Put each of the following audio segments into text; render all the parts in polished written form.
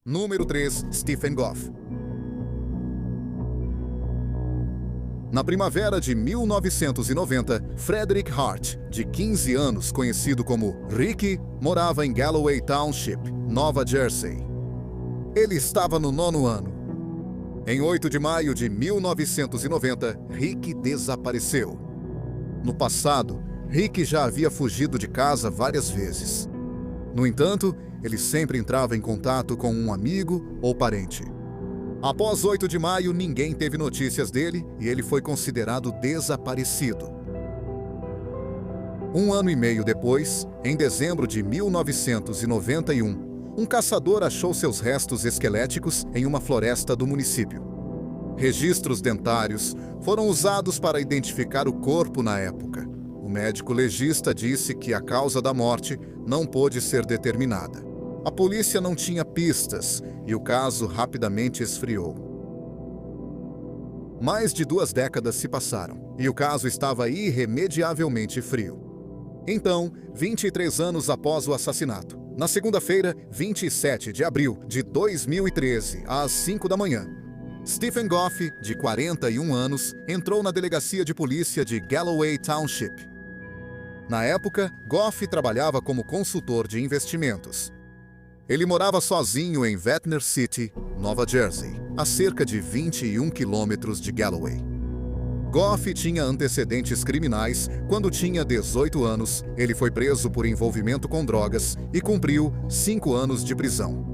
Número 3. Stephen Goff. Na primavera de 1990, Frederick Hart, de 15 anos, conhecido como Ricky, morava em Galloway Township, Nova Jersey. Ele estava no 9º ano. Em 8 de maio de 1990, Ricky desapareceu. No passado, Ricky já havia fugido de casa várias vezes. No entanto, ele sempre entrava em contato com um amigo ou parente. Após 8 de maio, ninguém teve notícias dele e ele foi considerado desaparecido. Um ano e meio depois, em dezembro de 1991, um caçador achou seus restos esqueléticos em uma floresta do município. Registros dentários foram usados para identificar o corpo na época. O médico legista disse que a causa da morte não pôde ser determinada. A polícia não tinha pistas e o caso rapidamente esfriou. Mais de 2 décadas se passaram e o caso estava irremediavelmente frio. Então, 23 anos após o assassinato, na segunda-feira, 27 de abril de 2013, às 5 da manhã, Stephen Goff, de 41 anos, entrou na delegacia de polícia de Galloway Township. Na época, Goff trabalhava como consultor de investimentos. Ele morava sozinho em Ventnor City, Nova Jersey, a cerca de 21 quilômetros de Galloway. Goff tinha antecedentes criminais. Quando tinha 18 anos, ele foi preso por envolvimento com drogas e cumpriu 5 anos de prisão.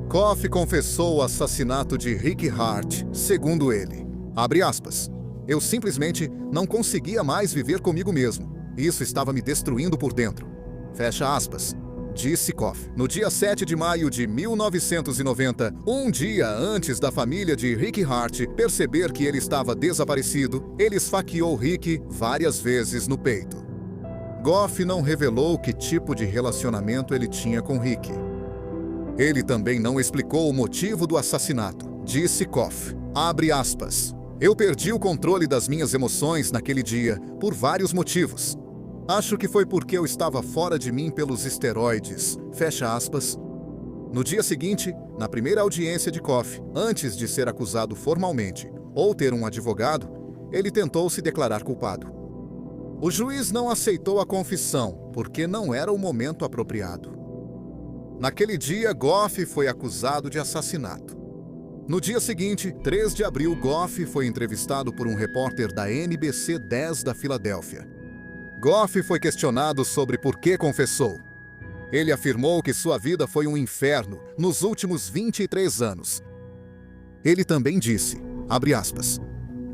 Goff confessou o assassinato de Ricky Hart, segundo ele. Abre aspas. Eu simplesmente não conseguia mais viver comigo mesmo. Isso estava me destruindo por dentro. Fecha aspas. Disse Goff. No dia 7 de maio de 1990, um dia antes da família de Ricky Hart perceber que ele estava desaparecido, ele esfaqueou Ricky várias vezes no peito. Goff não revelou que tipo de relacionamento ele tinha com Ricky. Ele também não explicou o motivo do assassinato. Disse Goff. Abre aspas. Eu perdi o controle das minhas emoções naquele dia por vários motivos. Acho que foi porque eu estava fora de mim pelos esteroides. Fecha aspas. No dia seguinte, na primeira audiência de Goff, antes de ser acusado formalmente ou ter um advogado, ele tentou se declarar culpado. O juiz não aceitou a confissão porque não era o momento apropriado. Naquele dia, Goff foi acusado de assassinato. No dia seguinte, 3 de abril, Goff foi entrevistado por um repórter da NBC 10 da Filadélfia. Goff foi questionado sobre por que confessou. Ele afirmou que sua vida foi um inferno nos últimos 23 anos. Ele também disse, abre aspas,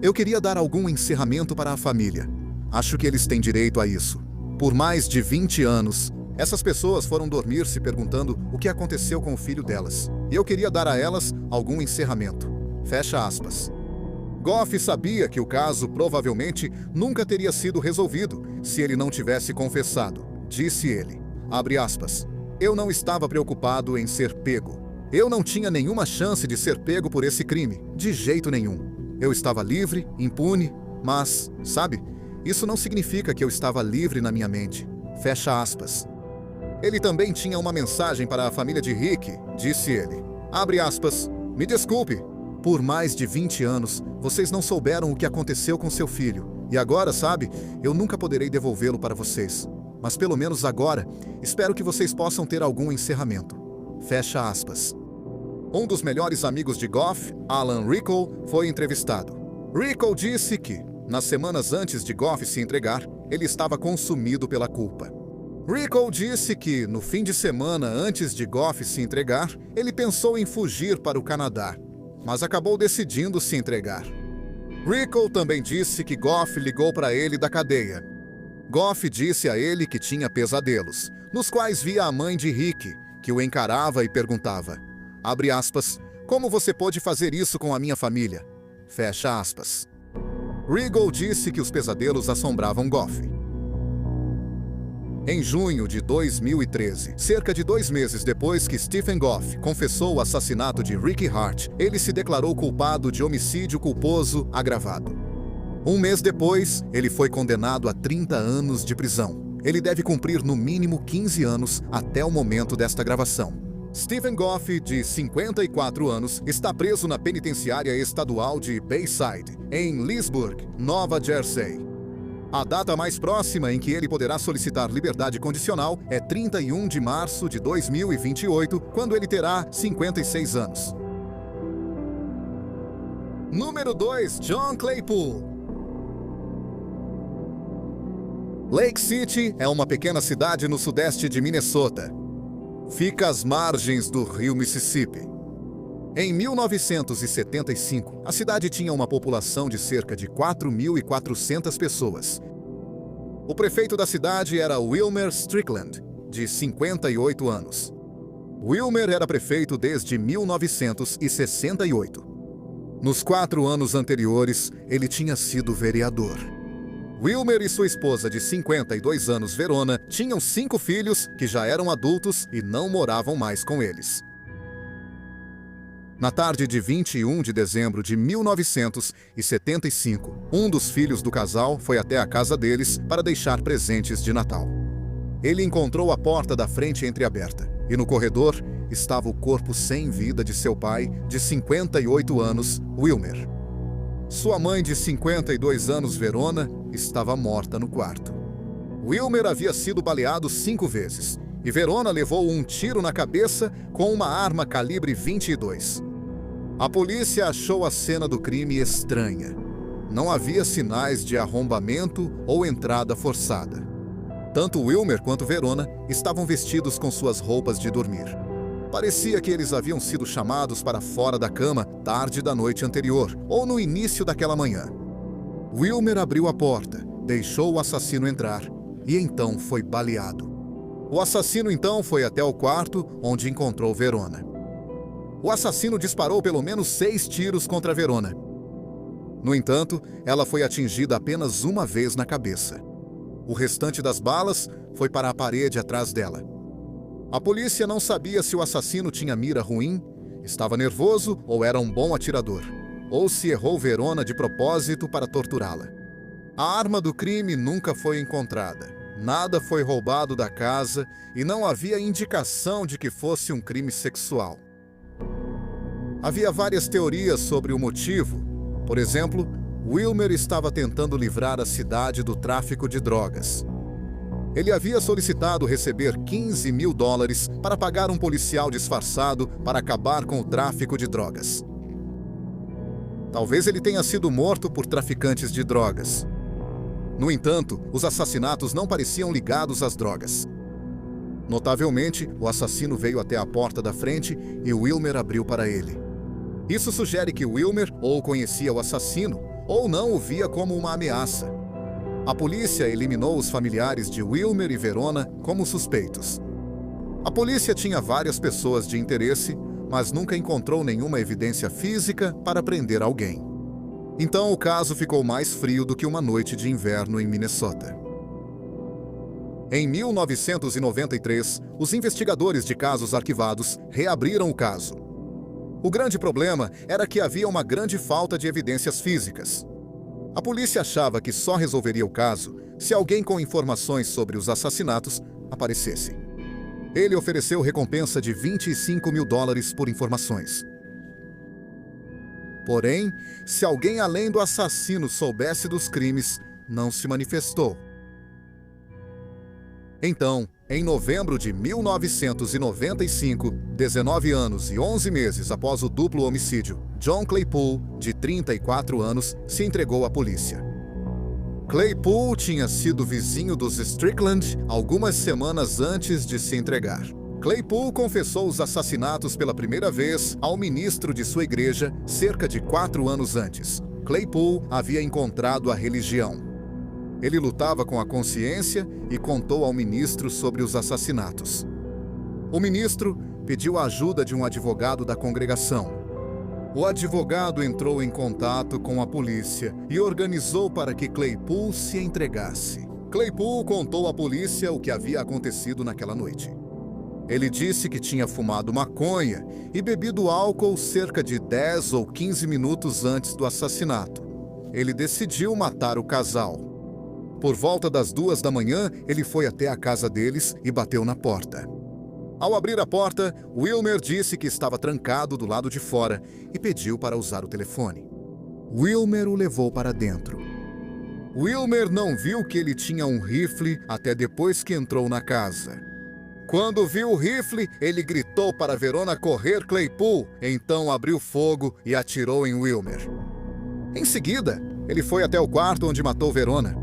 eu queria dar algum encerramento para a família. Acho que eles têm direito a isso. Por mais de 20 anos, essas pessoas foram dormir se perguntando o que aconteceu com o filho delas. E eu queria dar a elas algum encerramento. Fecha aspas. Goff sabia que o caso provavelmente nunca teria sido resolvido se ele não tivesse confessado. Disse ele, abre aspas, eu não estava preocupado em ser pego. Eu não tinha nenhuma chance de ser pego por esse crime, de jeito nenhum. Eu estava livre, impune, mas, sabe, isso não significa que eu estava livre na minha mente. Fecha aspas. Ele também tinha uma mensagem para a família de Ricky, disse ele. Abre aspas, me desculpe. Por mais de 20 anos, vocês não souberam o que aconteceu com seu filho. E agora, sabe, eu nunca poderei devolvê-lo para vocês. Mas pelo menos agora, espero que vocês possam ter algum encerramento. Fecha aspas. Um dos melhores amigos de Goff, Alan Rickle, foi entrevistado. Rickle disse que, nas semanas antes de Goff se entregar, ele estava consumido pela culpa. Rickle disse que, no fim de semana antes de Goff se entregar, ele pensou em fugir para o Canadá, mas acabou decidindo se entregar. Rickle também disse que Goff ligou para ele da cadeia. Goff disse a ele que tinha pesadelos, nos quais via a mãe de Ricky, que o encarava e perguntava, abre aspas, como você pôde fazer isso com a minha família? Fecha aspas. Rickle disse que os pesadelos assombravam Goff. Em junho de 2013, cerca de 2 meses depois que Stephen Goff confessou o assassinato de Ricky Hart, ele se declarou culpado de homicídio culposo agravado. Um mês depois, ele foi condenado a 30 anos de prisão. Ele deve cumprir no mínimo 15 anos até o momento desta gravação. Stephen Goff, de 54 anos, está preso na penitenciária estadual de Bayside, em Leesburg, Nova Jersey. A data mais próxima em que ele poderá solicitar liberdade condicional é 31 de março de 2028, quando ele terá 56 anos. Número 2. John Claypool. Lake City é uma pequena cidade no sudeste de Minnesota. Fica às margens do rio Mississippi. Em 1975, a cidade tinha uma população de cerca de 4.400 pessoas. O prefeito da cidade era Wilmer Strickland, de 58 anos. Wilmer era prefeito desde 1968. Nos 4 anos anteriores, ele tinha sido vereador. Wilmer e sua esposa de 52 anos, Verona, tinham 5 filhos que já eram adultos e não moravam mais com eles. Na tarde de 21 de dezembro de 1975, um dos filhos do casal foi até a casa deles para deixar presentes de Natal. Ele encontrou a porta da frente entreaberta e no corredor estava o corpo sem vida de seu pai, de 58 anos, Wilmer. Sua mãe de 52 anos, Verona, estava morta no quarto. Wilmer havia sido baleado 5 vezes e Verona levou um tiro na cabeça com uma arma calibre 22. A polícia achou a cena do crime estranha. Não havia sinais de arrombamento ou entrada forçada. Tanto Wilmer quanto Verona estavam vestidos com suas roupas de dormir. Parecia que eles haviam sido chamados para fora da cama tarde da noite anterior, ou no início daquela manhã. Wilmer abriu a porta, deixou o assassino entrar e então foi baleado. O assassino então foi até o quarto, onde encontrou Verona. O assassino disparou pelo menos 6 tiros contra Verona. No entanto, ela foi atingida apenas uma vez na cabeça. O restante das balas foi para a parede atrás dela. A polícia não sabia se o assassino tinha mira ruim, estava nervoso ou era um bom atirador, ou se errou Verona de propósito para torturá-la. A arma do crime nunca foi encontrada, nada foi roubado da casa e não havia indicação de que fosse um crime sexual. Havia várias teorias sobre o motivo. Por exemplo, Wilmer estava tentando livrar a cidade do tráfico de drogas. Ele havia solicitado receber $15 mil para pagar um policial disfarçado para acabar com o tráfico de drogas. Talvez ele tenha sido morto por traficantes de drogas. No entanto, os assassinatos não pareciam ligados às drogas. Notavelmente, o assassino veio até a porta da frente e Wilmer abriu para ele. Isso sugere que Wilmer ou conhecia o assassino ou não o via como uma ameaça. A polícia eliminou os familiares de Wilmer e Verona como suspeitos. A polícia tinha várias pessoas de interesse, mas nunca encontrou nenhuma evidência física para prender alguém. Então o caso ficou mais frio do que uma noite de inverno em Minnesota. Em 1993, os investigadores de casos arquivados reabriram o caso. O grande problema era que havia uma grande falta de evidências físicas. A polícia achava que só resolveria o caso se alguém com informações sobre os assassinatos aparecesse. Ele ofereceu recompensa de $25 mil por informações. Porém, se alguém além do assassino soubesse dos crimes, não se manifestou. Então, em novembro de 1995, 19 anos e 11 meses após o duplo homicídio, John Claypool, de 34 anos, se entregou à polícia. Claypool tinha sido vizinho dos Strickland algumas semanas antes de se entregar. Claypool confessou os assassinatos pela primeira vez ao ministro de sua igreja cerca de 4 anos antes. Claypool havia encontrado a religião. Ele lutava com a consciência e contou ao ministro sobre os assassinatos. O ministro pediu a ajuda de um advogado da congregação. O advogado entrou em contato com a polícia e organizou para que Claypool se entregasse. Claypool contou à polícia o que havia acontecido naquela noite. Ele disse que tinha fumado maconha e bebido álcool cerca de 10 ou 15 minutos antes do assassinato. Ele decidiu matar o casal. Por volta das 2 da manhã, ele foi até a casa deles e bateu na porta. Ao abrir a porta, Wilmer disse que estava trancado do lado de fora e pediu para usar o telefone. Wilmer o levou para dentro. Wilmer não viu que ele tinha um rifle até depois que entrou na casa. Quando viu o rifle, ele gritou para Verona correr Claypool, então abriu fogo e atirou em Wilmer. Em seguida, ele foi até o quarto onde matou Verona.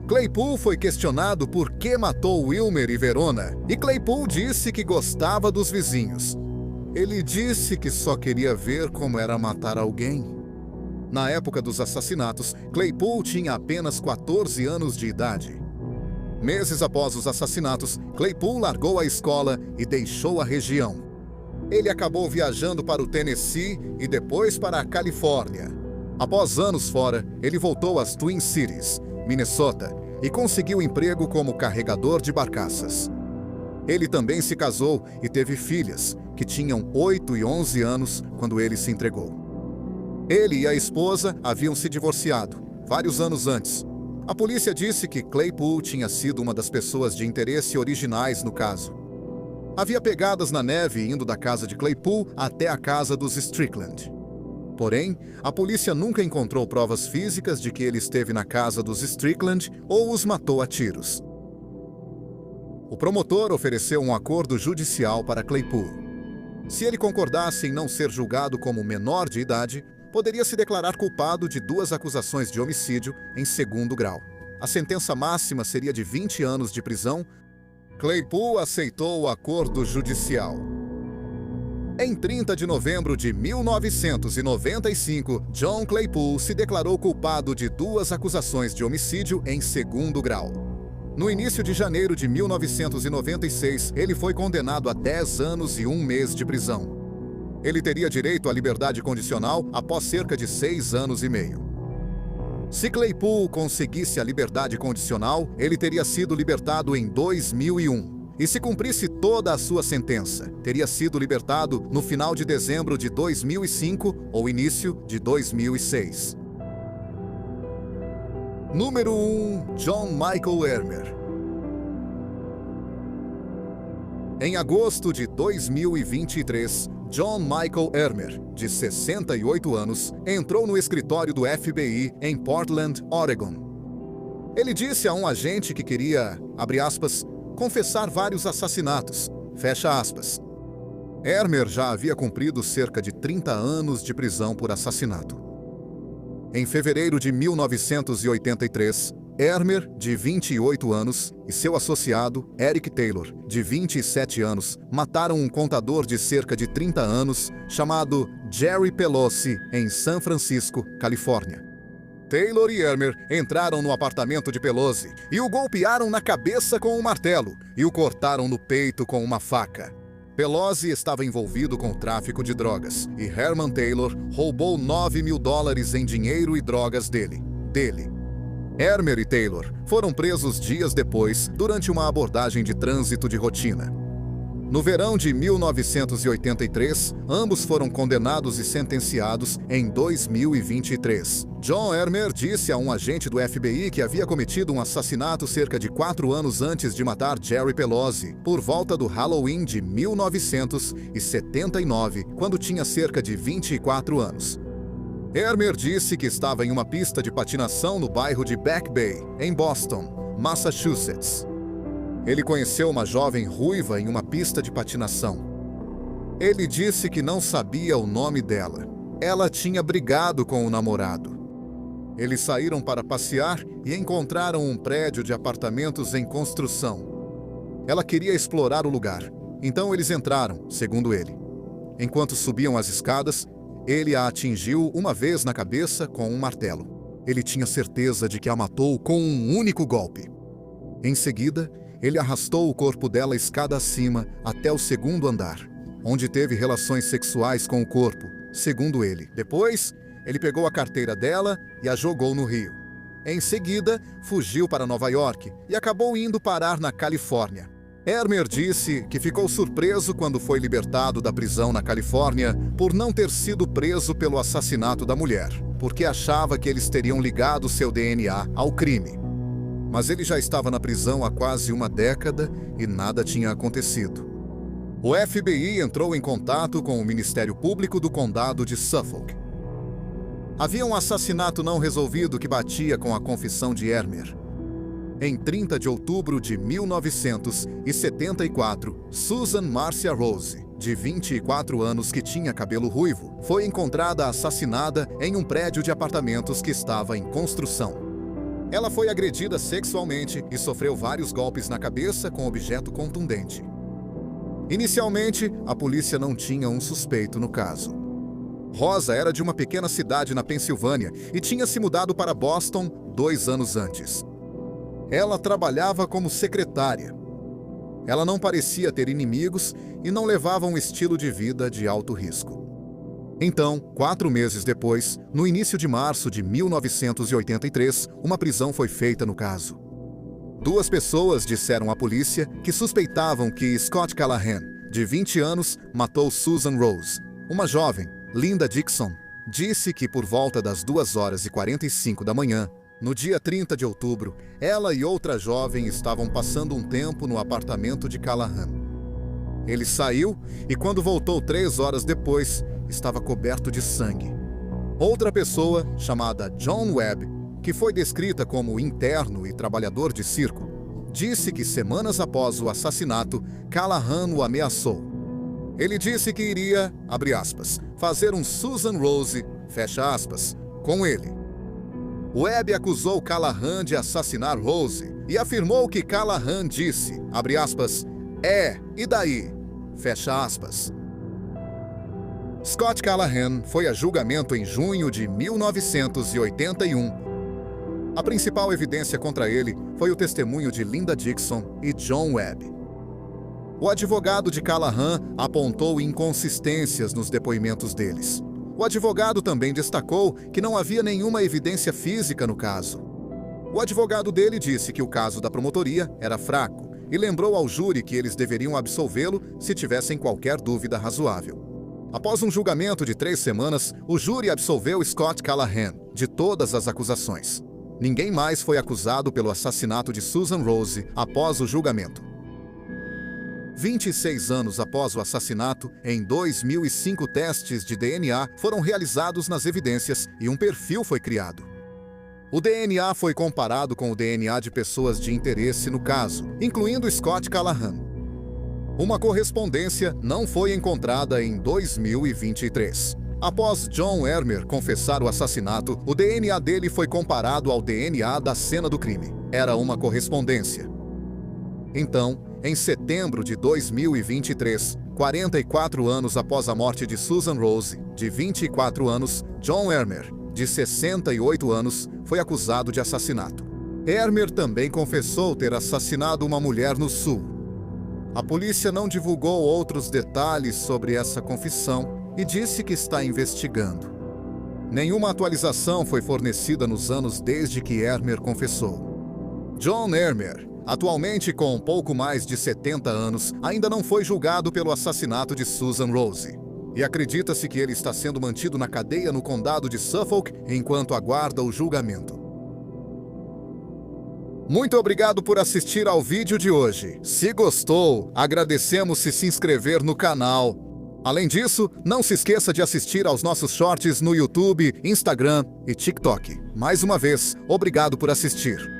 Claypool foi questionado por que matou Wilmer e Verona, e Claypool disse que gostava dos vizinhos. Ele disse que só queria ver como era matar alguém. Na época dos assassinatos, Claypool tinha apenas 14 anos de idade. Meses após os assassinatos, Claypool largou a escola e deixou a região. Ele acabou viajando para o Tennessee e depois para a Califórnia. Após anos fora, ele voltou às Twin Cities, Minnesota, e conseguiu emprego como carregador de barcaças. Ele também se casou e teve filhas, que tinham 8 e 11 anos quando ele se entregou. Ele e a esposa haviam se divorciado, vários anos antes. A polícia disse que Claypool tinha sido uma das pessoas de interesse originais no caso. Havia pegadas na neve indo da casa de Claypool até a casa dos Strickland. Porém, a polícia nunca encontrou provas físicas de que ele esteve na casa dos Strickland ou os matou a tiros. O promotor ofereceu um acordo judicial para Claypool. Se ele concordasse em não ser julgado como menor de idade, poderia se declarar culpado de 2 acusações de homicídio em 2º grau. A sentença máxima seria de 20 anos de prisão. Claypool aceitou o acordo judicial. Em 30 de novembro de 1995, John Claypool se declarou culpado de 2 acusações de homicídio em 2º grau. No início de janeiro de 1996, ele foi condenado a 10 anos e 1 mês de prisão. Ele teria direito à liberdade condicional após cerca de 6 anos e meio. Se Claypool conseguisse a liberdade condicional, ele teria sido libertado em 2001. E se cumprisse toda a sua sentença, teria sido libertado no final de dezembro de 2005 ou início de 2006. Número 1. John Michael Ermer. Em agosto de 2023, John Michael Ermer, de 68 anos, entrou no escritório do FBI em Portland, Oregon. Ele disse a um agente que queria, abre aspas, confessar vários assassinatos, fecha aspas. Ermer já havia cumprido cerca de 30 anos de prisão por assassinato. Em fevereiro de 1983, Ermer, de 28 anos, e seu associado, Eric Taylor, de 27 anos, mataram um contador de cerca de 30 anos, chamado Jerry Pelosi, em São Francisco, Califórnia. Taylor e Ermer entraram no apartamento de Pelosi e o golpearam na cabeça com um martelo e o cortaram no peito com uma faca. Pelosi estava envolvido com o tráfico de drogas e Herman Taylor roubou $9.000 em dinheiro e drogas dele. Ermer e Taylor foram presos dias depois durante uma abordagem de trânsito de rotina. No verão de 1983, ambos foram condenados e sentenciados em 2023. John Ermer disse a um agente do FBI que havia cometido um assassinato cerca de 4 anos antes de matar Jerry Pelosi, por volta do Halloween de 1979, quando tinha cerca de 24 anos. Ermer disse que estava em uma pista de patinação no bairro de Back Bay, em Boston, Massachusetts. Ele conheceu uma jovem ruiva em uma pista de patinação. Ele disse que não sabia o nome dela. Ela tinha brigado com o namorado. Eles saíram para passear e encontraram um prédio de apartamentos em construção. Ela queria explorar o lugar, então eles entraram, segundo ele. Enquanto subiam as escadas, ele a atingiu uma vez na cabeça com um martelo. Ele tinha certeza de que a matou com um único golpe. Em seguida, ele arrastou o corpo dela escada acima até o 2º andar, onde teve relações sexuais com o corpo, segundo ele. Depois, ele pegou a carteira dela e a jogou no rio. Em seguida, fugiu para Nova York e acabou indo parar na Califórnia. Ermer disse que ficou surpreso quando foi libertado da prisão na Califórnia por não ter sido preso pelo assassinato da mulher, porque achava que eles teriam ligado seu DNA ao crime. Mas ele já estava na prisão há quase uma década e nada tinha acontecido. O FBI entrou em contato com o Ministério Público do Condado de Suffolk. Havia um assassinato não resolvido que batia com a confissão de Ermer. Em 30 de outubro de 1974, Susan Marcia Rose, de 24 anos que tinha cabelo ruivo, foi encontrada assassinada em um prédio de apartamentos que estava em construção. Ela foi agredida sexualmente e sofreu vários golpes na cabeça com objeto contundente. Inicialmente, a polícia não tinha um suspeito no caso. Rosa era de uma pequena cidade na Pensilvânia e tinha se mudado para Boston 2 anos antes. Ela trabalhava como secretária. Ela não parecia ter inimigos e não levava um estilo de vida de alto risco. Então, 4 meses depois, no início de março de 1983, uma prisão foi feita no caso. 2 pessoas disseram à polícia que suspeitavam que Scott Callahan, de 20 anos, matou Susan Rose. Uma jovem, Linda Dixon, disse que por volta das 2h45 da manhã, no dia 30 de outubro, ela e outra jovem estavam passando um tempo no apartamento de Callahan. Ele saiu e, quando voltou 3 horas depois, estava coberto de sangue. Outra pessoa, chamada John Webb, que foi descrita como interno e trabalhador de circo, disse que semanas após o assassinato, Callahan o ameaçou. Ele disse que iria, abre aspas, fazer um Susan Rose, fecha aspas, com ele. Webb acusou Callahan de assassinar Rose e afirmou que Callahan disse, abre aspas, e daí? Fecha aspas. Scott Callahan foi a julgamento em junho de 1981. A principal evidência contra ele foi o testemunho de Linda Dixon e John Webb. O advogado de Callahan apontou inconsistências nos depoimentos deles. O advogado também destacou que não havia nenhuma evidência física no caso. O advogado dele disse que o caso da promotoria era fraco e lembrou ao júri que eles deveriam absolvê-lo se tivessem qualquer dúvida razoável. Após um julgamento de 3 semanas, o júri absolveu Scott Callahan de todas as acusações. Ninguém mais foi acusado pelo assassinato de Susan Rose após o julgamento. 26 anos após o assassinato, em 2005 testes de DNA foram realizados nas evidências e um perfil foi criado. O DNA foi comparado com o DNA de pessoas de interesse no caso, incluindo Scott Callahan. Uma correspondência não foi encontrada em 2023. Após John Ermer confessar o assassinato, o DNA dele foi comparado ao DNA da cena do crime. Era uma correspondência. Então, em setembro de 2023, 44 anos após a morte de Susan Rose, de 24 anos, John Ermer, de 68 anos, foi acusado de assassinato. Ermer também confessou ter assassinado uma mulher no Sul. A polícia não divulgou outros detalhes sobre essa confissão e disse que está investigando. Nenhuma atualização foi fornecida nos anos desde que Ermer confessou. John Ermer, atualmente com um pouco mais de 70 anos, ainda não foi julgado pelo assassinato de Susan Rose. E acredita-se que ele está sendo mantido na cadeia no condado de Suffolk enquanto aguarda o julgamento. Muito obrigado por assistir ao vídeo de hoje. Se gostou, agradecemos se inscrever no canal. Além disso, não se esqueça de assistir aos nossos shorts no YouTube, Instagram e TikTok. Mais uma vez, obrigado por assistir.